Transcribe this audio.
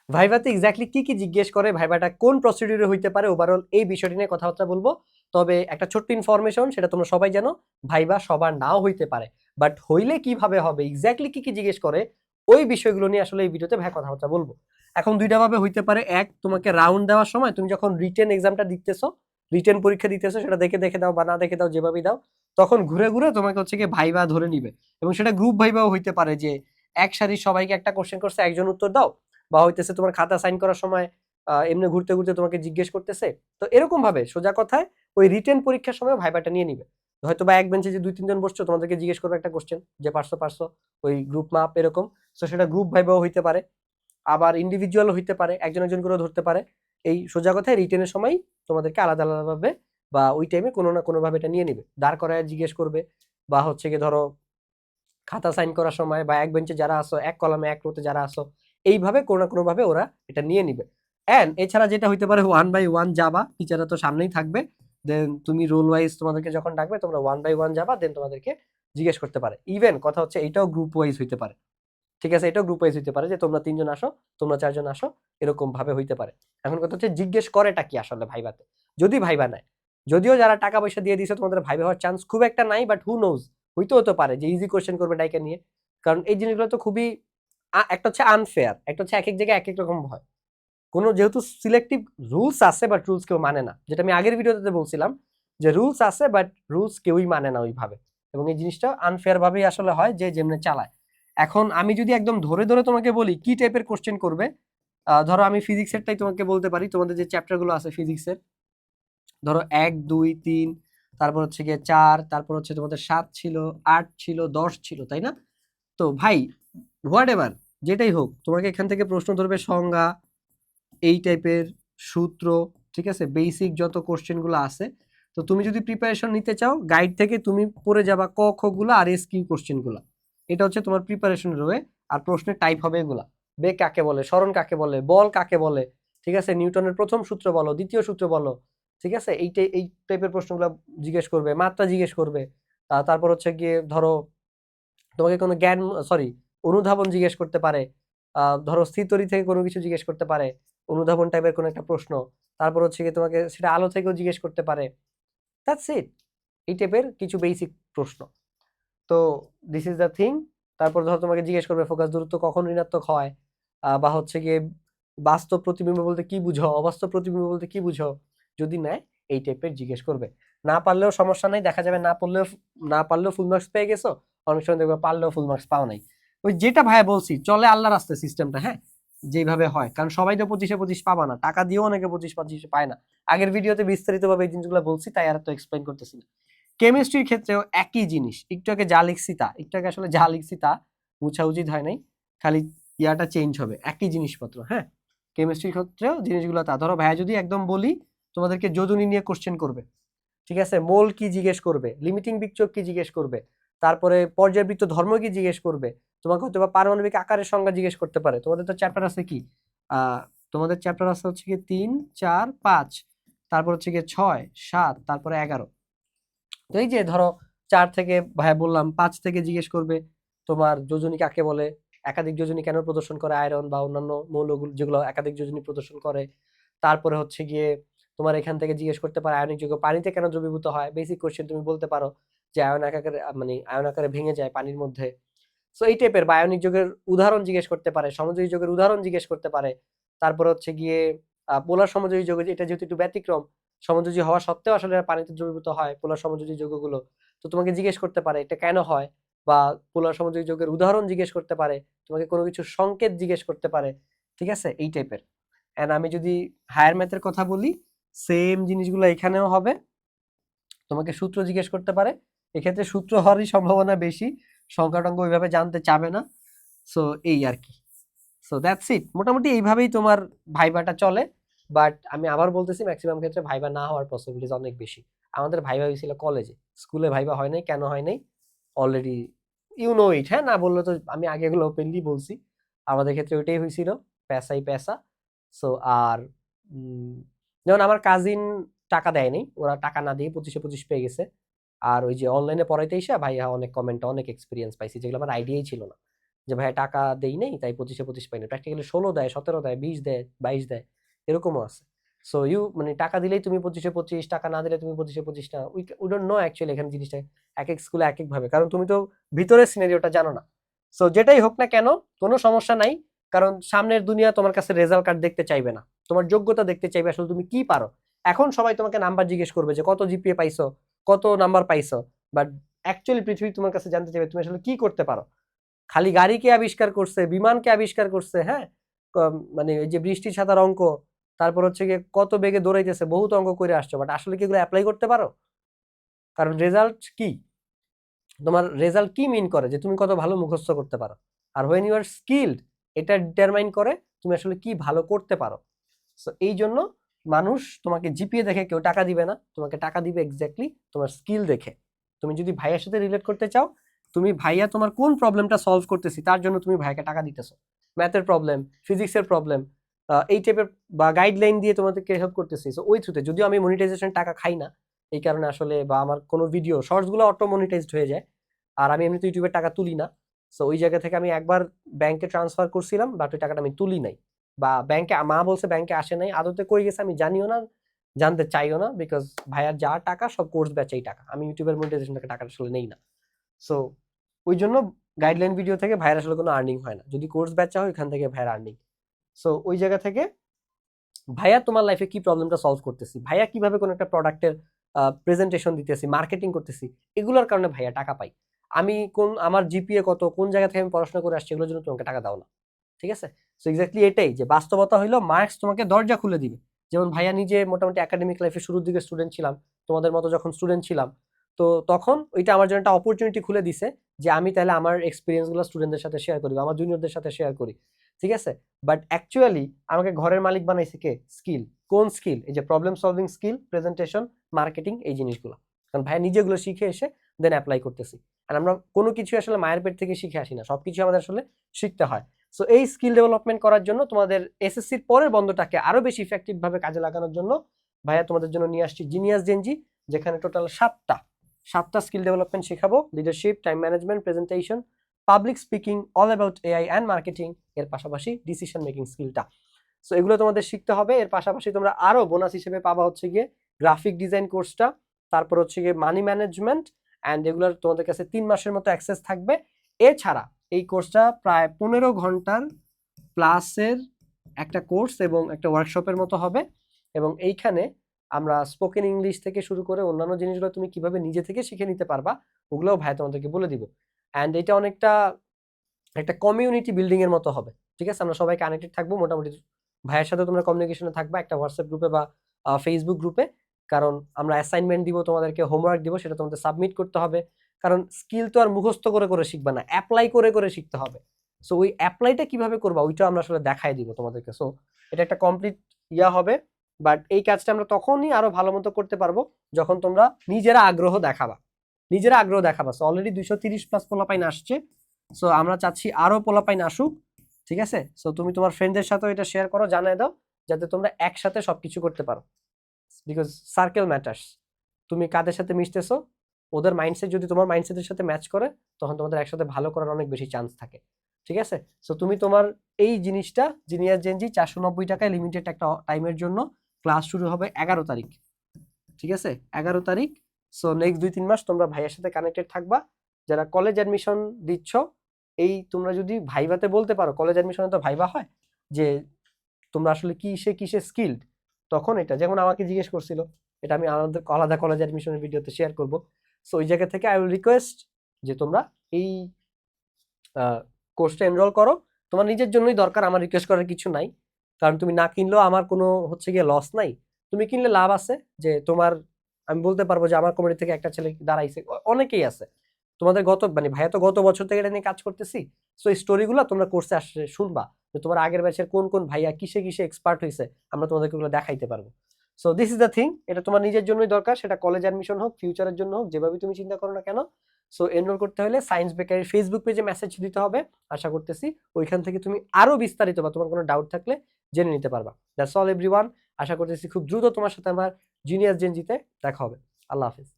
ভাইভাতে exactly কি কি জিজ্ঞেস করে, ভাইভাটা কোন প্রসিডিউরে হইতে পারে, ওভারঅল এই বিষয়টি নিয়ে কথাবার্তা বলবো। তবে একটা ছোট্ট ইনফরমেশন, সেটা তোমরা সবাই জানো, ভাইভা সবার নাও হইতে পারে, বাট হইলে কিভাবে হবে, এক্স্যাক্টলি কি কি জিজ্ঞেস করে, ওই বিষয়গুলো নিয়ে আসলে এই ভিডিওতে ভাই কথাবার্তা বলবো। এখন দুইটা ভাবে হইতে পারে। এক, তোমাকে রাউন্ড দেওয়ার সময় তুমি যখন রিটেন এক্সামটা দিতেছো, রিটেন পরীক্ষা দিতেছো, সেটা দেখে দেখে দাও বা না দেখে দাও, যেভাবেই দাও, তখন ঘুরে ঘুরে তোমাকে হচ্ছে কি ভাইভা ধরে নিবে। এবং সেটা গ্রুপ ভাইভাও হইতে পারে, যে এক সারির সবাইকে একটা কোশ্চেন করছে, একজন উত্তর দাও, বা হইতেছে তোমার খাতা সাইন করার সময় এমনি ঘুরতে ঘুরতে তোমাকে জিজ্ঞেস করতেছে। তো এরকম ভাবে সোজা কথায় ওই রিটেন পরীক্ষার সময় ভাইবাটা নিয়ে নিবে। হয়তো বা এক বেঞ্চে যে 2-3 জন বসছো, তোমাদেরকে জিজ্ঞেস করবে একটা কোশ্চেন, যে পারছো পারছো, ওই গ্রুপ মাপ এরকম। তো সেটা গ্রুপ ভাইবাও হইতে পারে, আবার ইন্ডিভিজুয়াল হইতে পারে, একজন একজন করে ধরতে পারে। এই সোজা কথায় রিটেনের সময় তোমাদেরকে আলাদা আলাদা ভাবে বা ওই টাইমে কোনো না কোনো ভাবে এটা নিয়ে নিবে, দাঁড় করায় জিজ্ঞেস করবে, বা হচ্ছে কি ধরো খাতা সাইন করার সময়, বা এক বেঞ্চে যারা আসো, এক কলামে এক রোতে যারা আসো, এইভাবে কোনো না কোনো ভাবে ওরা এটা নিয়ে নিবে। এন্ড এছাড়া যেটা হইতে পারে 1 বাই 1 যাবা, টিচাররা তো সামনেই থাকবে, দেন তুমি রোল ওয়াইজ তোমাদেরকে যখন ডাকবে তোমরা 1 বাই 1 যাবা, দেন তোমাদেরকে জিজ্ঞেস করতে পারে। ইভেন কথা হচ্ছে এটাও গ্রুপ ওয়াইজ হইতে পারে, ঠিক আছে, এটাও গ্রুপ ওয়াইজ হইতে পারে, যে তোমরা 3 জন আসো, তোমরা 4 জন আসো, এরকম ভাবে হইতে পারে। এখন কথা হচ্ছে জিজ্ঞেস করেটা কি আসলে ভাইভাতে, যদি ভাইবা নেয়। যদিও যারা টাকা পয়সা দিয়ে দিছে, তোমাদের ভাইবা হওয়ার চান্স খুব একটা নাই, বাট হু নোজ, হইতে হতে পারে যে ইজি কোশ্চেন করবে ডাইকা নিয়ে। কারণ এই জিনিসগুলো তো খুবই একটা হচ্ছে আনফেয়ার, একটা হচ্ছে এক এক জায়গায় এক এক রকম হয়। কোনো যেহেতু সিলেক্টিভ রুলস আছে, বাট রুলস কেউ মানে না, যেটা আমি আগের ভিডিওতে বলছিলাম, যে রুলস আছে বাট রুলস কেউই মানে না ওইভাবে। এবং এই জিনিসটা আনফেয়ার ভাবেই আসলে হয়, যে যেমনে চালায়। এখন আমি যদি একদম ধরে ধরে তোমাকে বলি কি টাইপের কোশ্চেন করবে, ধরো আমি ফিজিক্সেরটাই তোমাকে বলতে পারি, তোমাদের যে চ্যাপ্টার গুলো আছে ফিজিক্সের, ধরো 1 2 3, তারপর হচ্ছে গিয়ে 4, তারপর হচ্ছে তোমাদের 7 ছিল, 8 ছিল, 10 ছিল, তাই না? তো ভাই, হোয়াট এভার, যেটাই হোক, তোমাকে এখান থেকে প্রশ্ন ধরবে সংজ্ঞা, এই টাইপের সূত্র, ঠিক আছে, বেসিক যত কোশ্চেন গুলো আছে। তো তুমি যদি প্রিপারেশন নিতে চাও, গাইড থেকে তুমি পড়ে যাবা ক খ গুলা আর এস কিউ কোশ্চেন গুলা। এটা হচ্ছে তোমার প্রিপারেশনের ওয়ে। আর প্রশ্নের টাইপ হবে এগুলা: বেগ কাকে বলে, সরণ কাকে বলে, বল কাকে বলে, ঠিক আছে, নিউটনের প্রথম সূত্র বলো, দ্বিতীয় সূত্র বলো, ঠিক আছে, এই টাইপের প্রশ্নগুলো জিজ্ঞেস করবে, মাত্রা জিজ্ঞেস করবে। তারপর হচ্ছে গিয়ে ধরো তোমাকে কোনো জ্ঞান, সরি, অনুধাবন জিজ্ঞেস করতে পারে। ধরো স্থিরতরি থেকে কোনো কিছু জিজ্ঞেস করতে পারে, অনুধাবন টাইপের কোনো একটা প্রশ্ন। তারপর হচ্ছে গিয়ে তোমাকে সেটা আলো থেকেও জিজ্ঞেস করতে পারে। দ্যাটস ইট, এই টাইপের কিছু বেসিক প্রশ্ন। তো দিস ইজ দ্য থিং। তারপর ধরো তোমাকে জিজ্ঞেস করবে ফোকাস দূরত্ব কখন ঋণাত্মক হয়, বা হচ্ছে গিয়ে বাস্তব প্রতিবিম্ব বলতে কি বুঝো, অবাস্তব প্রতিবিম্ব বলতে কি বুঝো, যদি নেয় এই টাইপের জিজ্ঞেস করবে। না পারলেও সমস্যা নাই, দেখা যাবে না পারলেও ফুল মার্কস পেয়ে গেছো, অনেক সময় দেখবে পারলেও ফুল মার্কস পাও নাই। ওই যেটা ভাইয়া বলছি, চলে আল্লাহর রাস্তায় সিস্টেমটা, হ্যাঁ, যেভাবে হয়। কারণ সবাই তো 25-25 পাবা না, টাকা দিয়েও অনেকে 25-25 পায় না। আগের ভিডিওতে বিস্তারিত ভাবে এই জিনিসগুলো বলছি, তাই আর তো এক্সপ্লেইন করতেছি না। কেমিস্ট্রির ক্ষেত্রেও একই জিনিস, একটু আগে যা লিখছি তা, একটু আগে আসলে যা লিখছি তা মুছা উচিত হয় নাই, খালি ইয়াটা চেঞ্জ হবে, একই জিনিসপত্র, হ্যাঁ। কেমিস্ট্রির ক্ষেত্রেও জিনিসগুলো তা। ধরো ভাইয়া যদি একদম বলি, তোমাদেরকে যোজনী নিয়ে কোশ্চেন করবে, ঠিক আছে, মোল কি জিজ্ঞেস করবে, লিমিটিং বিকচক কি জিজ্ঞেস করবে, তারপরে পর্যায়বৃত্ত ধর্ম কি জিজ্ঞেস করবে, তোমাকে হয়তো বা পারমাণবিক আকারের সংজ্ঞা জিজ্ঞেস করতে পারে। তোমাদের তো চ্যাপ্টার আছে কি, আহ তোমাদের চ্যাপ্টার আছে হচ্ছে কি 3 4 5, তারপর হচ্ছে কি 6 7, তারপরে 11। তো এই যে ধরো 4 থেকে ভাইয়া বললাম, 5 থেকে জিজ্ঞেস করবে তোমার যোজনী কাকে বলে, একাধিক যোজনী কেন প্রদর্শন করে আয়রন বা অন্যান্য মৌলগুলো যেগুলো একাধিক যোজনী প্রদর্শন করে। তারপরে হচ্ছে গিয়ে তোমার এখান থেকে জিজ্ঞেস করতে পারে আয়নিক যৌগ পানিতে কেন দ্রবীভূত হয়, বেসিক কোশ্চেন তুমি বলতে পারো, যে আয়ন আকারে মানে আয়ন আকারে ভেঙে যায় পানির মধ্যে। সো এই টাইপের বা আয়নিক যৌগের উদাহরণ জিজ্ঞেস করতে পারে, সমযোজী যৌগের উদাহরণ জিজ্ঞেস করতে পারে। তারপর হচ্ছে গিয়ে পোলার সমযোজী যৌগ, এটা যেহেতু একটু ব্যতিক্রম, সমযোজী হওয়া সত্ত্বেও আসলে এরা পানিতে দ্রবীভূত হয় পোলার সমযোজী যৌগগুলো। তো তোমাকে জিজ্ঞেস করতে পারে এটা কেন হয়, বা পোলার সমযোজী যৌগের উদাহরণ জিজ্ঞেস করতে পারে, তোমাকে কোনো কিছু সংকেত জিজ্ঞেস করতে পারে, ঠিক আছে, এই টাইপের। এন্ড আমি যদি হায়ার ম্যাথের কথা বলি, সেম জিনিসগুলো এখানেও হবে, তোমাকে সূত্র জিজ্ঞেস করতে পারে। এক্ষেত্রে সূত্র হওয়ারই সম্ভাবনা বেশি, সংখ্যা টঙ্ক ওইভাবে জানতে চাবে না। সো এই আর কি। সো দ্যাটস ইট, মোটামুটি এইভাবেই তোমার ভাইবাটা চলে। বাট আমি আবার বলতেছি, ম্যাক্সিমাম ক্ষেত্রে ভাইবা না হওয়ার পসিবিলিটিস অনেক বেশি। আমাদের ভাইবা হয়েছিল কলেজে, স্কুলে ভাইবা হয় নাই, কেন হয় নাই অলরেডি ইউ নো ইট, হ্যাঁ, না বললে তো আমি আগে এগুলো ওপেনলি বলছি। আমাদের ক্ষেত্রে ওইটাই হয়েছিল, পেশাই পেশা। সো আর যেমন আমার কাজিন টাকা দেয়নি, ওরা টাকা না দিয়ে 25-25 পেয়ে গেছে। আর ওই যে অনলাইনে পড়াইতে এসে ভাইয়া অনেক কমেন্ট, অনেক এক্সপিরিয়েন্স পাইছি, যেগুলো আমার আইডিয়াই ছিল না। যে ভাইয়া টাকা দেই নেই তাই 25-25 পাই না, প্র্যাকটিক্যালি 16 দেয়, 17 দেয়, 20 দেয়, 22 দেয়, এরকমও আছে। সো মানে টাকা দিলেই তুমি 25-25, টাকা না দিলে তুমি 25-25 না, উই ডোন্ট নো অ্যাকচুয়ালি এখানে জিনিসটা এক এক স্কুলে এক এক ভাবে, কারণ তুমি তো ভিতরের সিনারিওটা জানো না। সো যেটাই হোক না কেন কোনো সমস্যা নাই, কারণ সামনের দুনিয়া তোমার কাছে রেজাল্ট কার্ড দেখতে চাইবে না, তোমার যোগ্যতা দেখতে চাইবে আসলে তুমি কি পারো। এখন সবাই তোমাকে নাম্বার জিজ্ঞেস করবে যে কত জিপিএ পাইছো, কত নাম্বার পাইছো, বাট অ্যাকচুয়ালি পৃথিবী তোমার কাছে জানতে চাইবে তুমি আসলে কি করতে পারো। খালি গাড়ি কে আবিষ্কার করছে, বিমান কে আবিষ্কার করছে, হ্যাঁ, মানে এই যে বৃষ্টি ছাতার অঙ্ক, তারপর হচ্ছে গিয়ে কত বেগে দৌড়াইতেছে, বহুত অঙ্ক করে আসছো, বাট আসলে কি এগুলো অ্যাপ্লাই করতে পারো? কারণ রেজাল্ট কি, তোমার রেজাল্ট কি মিন করে যে তুমি কত ভালো মুখস্থ করতে পারো, আর হোয়েন ইউ আর স্কিলড এটা ডিটারমাইন করে তুমি আসলে কি ভালো করতে পারো। সো এই জন্য মানুষ তোমাকে জিপিএ দেখে কেউ টাকা দিবে না, তোমাকে টাকা দিবে এক্স্যাক্টলি তোমার স্কিল দেখে। তুমি যদি ভাইয়ার সাথে রিলেট করতে চাও, তুমি ভাইয়া তোমার কোন প্রবলেমটা সলভ করতেছি তার জন্য তুমি ভাইয়াকে টাকা দিতেছো, ম্যাথের প্রবলেম, ফিজিক্সের প্রবলেম, এই টাইপের বা গাইডলাইন দিয়ে তোমাদেরকে হেল্প করতেছি। সো ওই থ্রুতে, যদিও আমি মনিটাইজেশন টাকা খাই না এই কারণে আসলে, বা আমার কোনো ভিডিও শর্টস গুলো অটো মনিটাইজড হয়ে যায়, আর আমি এমনিতে ইউটিউবের টাকা তুলি না। সো ওই জায়গা থেকে আমি একবার ব্যাংকে ট্রান্সফার করছিলাম, বাট ওই টাকাটা আমি তুলি নাই, বা ব্যাংকে মা বলছে ব্যাংকে আসে নাই, আদতে কই গেছে আমি জানিও না, জানতে চাইও না, বিকজ ভাইয়ার যা টাকা সব কোর্স ব্যাচেই টাকা, আমি ইউটিউবের মনিটাইজেশন থেকে টাকাটা আসলে নেই না। সো ওই জন্য গাইডলাইন ভিডিও থেকে ভাইয়ার আসলে কোনো আর্নিং হয় না, যদি কোর্স ব্যাচা হয় ওইখান থেকে ভাইয়ার আর্নিং। সো ওই জায়গা থেকে ভাইয়া তোমার লাইফে কি প্রবলেমটা সলভ করতেছি, ভাইয়া কিভাবে কোনো একটা প্রোডাক্টের প্রেজেন্টেশন দিতেছি, মার্কেটিং করতেছি, এগুলোর কারণে ভাইয়া টাকা পাই। আমি আমার জিপিএ কত, কোন জায়গা থেকে আমি পড়াশোনা করে আসছি, এগুলোর জন্য তোমাকে টাকা দাও না। ঠিক আছে? সো এক্স্যাক্টলি এটাই যে বাস্তবতা হইলো মার্কস তোমাকে দরজা খুলে দিবে। যেমন ভাইয়া নিজে মোটামুটি একাডেমিক লাইফে শুরুর দিকে স্টুডেন্ট ছিলাম, তোমাদের মতো যখন স্টুডেন্ট ছিলাম, তো তখন ওইটা আমার জন্য একটা অপরচুনিটি খুলে দিছে যে আমি তাহলে আমার এক্সপিরিয়েন্স গুলো স্টুডেন্টদের সাথে শেয়ার করি, আমার জুনিয়রদের সাথে শেয়ার করি। ঠিক আছে? বাট অ্যাকচুয়ালি আমাকে ঘরের মালিক বানাইছে কে? স্কিল। কোন স্কিল? এই যে problem solving skill, presentation, marketing, এই জিনিসগুলো। কারণ ভাইয়া নিজেগুলো শিখে এসে দেন অ্যাপ্লাই করতেছি। আর আমরা কোনো কিছু আসলে মায়ের পেট থেকে শিখে আসি না, সবকিছু আমাদের আসলে শিখতে হয়। সো এই স্কিল ডেভেলপমেন্ট করার জন্য তোমাদের এসএসসির পরের বন্ধটাকে আরো বেশি ইফেক্টিভ ভাবে কাজে লাগানোর জন্য ভাইয়া তোমাদের জন্য নিয়ে আসছি জিনিয়াস জেনজি, যেখানে টোটাল 7টা স্কিল ডেভেলপমেন্ট শেখাবো: leadership, time management, presentation, public speaking, all about AI and marketing, এর পাশাপাশি ডিসিশন মেকিং স্কিলটা। সো এগুলো তোমাদের শিখতে হবে। এর পাশাপাশি তোমরা আরো বোনাস হিসেবে পাবা হচ্ছে গিয়ে গ্রাফিক ডিজাইন কোর্সটা, তারপর হচ্ছে গিয়ে মানি ম্যানেজমেন্ট, অ্যান্ড এগুলোর তোমাদের কাছে 3 মাসের মতো অ্যাক্সেস থাকবে। এছাড়া এই কোর্সটা প্রায় 15 ঘন্টার প্লাসের একটা কোর্স এবং একটা ওয়ার্কশপের মতো হবে, এবং এইখানে আমরা স্পোকেন ইংলিশ থেকে শুরু করে অন্যান্য জিনিসগুলো তুমি কিভাবে নিজে থেকে শিখে নিতে পারবা ওগুলোও ভাই তোমাদেরকে বলে দিব। অ্যান্ড এটা অনেকটা একটা কমিউনিটি বিল্ডিং এর মতো হবে। ঠিক আছে? আমরা সবাই কানেক্টেড থাকবো মোটামুটি, ভাইয়ের সাথে তোমরা কমিউনিকেশনে থাকবা একটা হোয়াটসঅ্যাপ গ্রুপে বা ফেসবুক গ্রুপে, কারণ আমরা অ্যাসাইনমেন্ট দিব তোমাদেরকে, হোমওয়ার্ক দিব, সেটা তোমাদের সাবমিট করতে হবে। কারণ স্কিল তো আর মুখস্থ করে করে শিখবা না, অ্যাপ্লাই করে করে শিখতে হবে। সো ওই অ্যাপ্লাইটা কিভাবে করবা ওইটা আমরা আসলে দেখাই দিব তোমাদেরকে। সো এটা একটা কমপ্লিট হবে, বাট এই কাজটা আমরা তখনই আরো ভালো মতো করতে পারবো যখন তোমরা নিজেরা আগ্রহ দেখাবা। সো অলরেডি 230+ পোলাপাইন আসছে, সো আমরা চাচ্ছি আরো পোলাপাইন আসুক। ঠিক আছে? সো তুমি তোমার ফ্রেন্ডদের সাথেও এটা শেয়ার করো, জানাই দাও, যাতে তোমরা একসাথে সবকিছু করতে পারো, বিকজ সার্কেল ম্যাটার্স। তুমি কাদের সাথে মিশতেছো, ওদের মাইন্ডসেট যদি তোমার মাইন্ডসেটের সাথে ম্যাচ করে, তখন তোমাদের একসাথে ভালো করার অনেক বেশি চান্স থাকে। ঠিক আছে? সো তুমি তোমার এই জিনিসটা জিনিয়াস জেনজি 490 টাকায় লিমিটেড একটা টাইমের জন্য, ক্লাস শুরু হবে 11 তারিখ। ঠিক আছে? 11 তারিখ। সো নেক্সট 2-3 মাস তোমরা ভাইয়ের সাথে কানেক্টেড থাকবা। যারা কলেজ অ্যাডমিশন দিচ্ছ, এই তোমরা যদি ভাইভাতে বলতে পারো, কলেজ অ্যাডমিশনে তো ভাইভা হয়, যে তোমরা আসলে কিসে স্কিলড, তখন এটা যেমন আমাকে জিজ্ঞেস করছিল, এটা আমি আমাদের আলাদা কলেজ অ্যাডমিশনের ভিডিওতে শেয়ার করব। সো ওই জায়গা থেকে আই উইল রিকোয়েস্ট যে তোমরা এই কোর্সটা এনরোল করো। তোমার নিজের জন্যই দরকার, আমার রিকোয়েস্ট করার কিছু নাই, কারণ তুমি না কিনলেও আমার কোনো হচ্ছে গিয়ে লস নাই। তুমি কিনলে লাভ আছে, যে তোমার আমি বলতে পারবো যে আমার কমিউনিটি থেকে একটা ছেলে দাঁড়াইছে, অনেকেই আছে তোমাদের মানে ভাইয়া তো গত বছর থেকে এটা নিয়ে কাজ করতেছি। সো এই স্টোরিগুলো তোমরা কোর্সে আসলে শুনবা, যে তোমার আগের ব্যাচের কোন কোন ভাইয়া কিসে এক্সপার্ট হয়েছে, আমরা তোমাদেরকে ওগুলো দেখাইতে পারবো। So this is the thing, এটা তোমার নিজের জন্যই দরকার, সেটা কলেজ অ্যাডমিশন হোক, ফিউচারের জন্য হোক, যেভাবে তুমি চিন্তা করো না কেন। সো এনরোল করতে হলে সায়েন্স বেকারি ফেসবুক পেজে মেসেজ দিতে হবে, আশা করতেছি ওইখান থেকে তুমি আরো বিস্তারিত বা তোমার কোনো ডাউট থাকলে জেনে নিতে পারবা। দ্যাটস অল এভরিওয়ান, আশা করতেছি খুব দ্রুত তোমার সাথে আমার জিনিয়াস জেনজিতে দেখা হবে। আল্লাহ হাফেজ।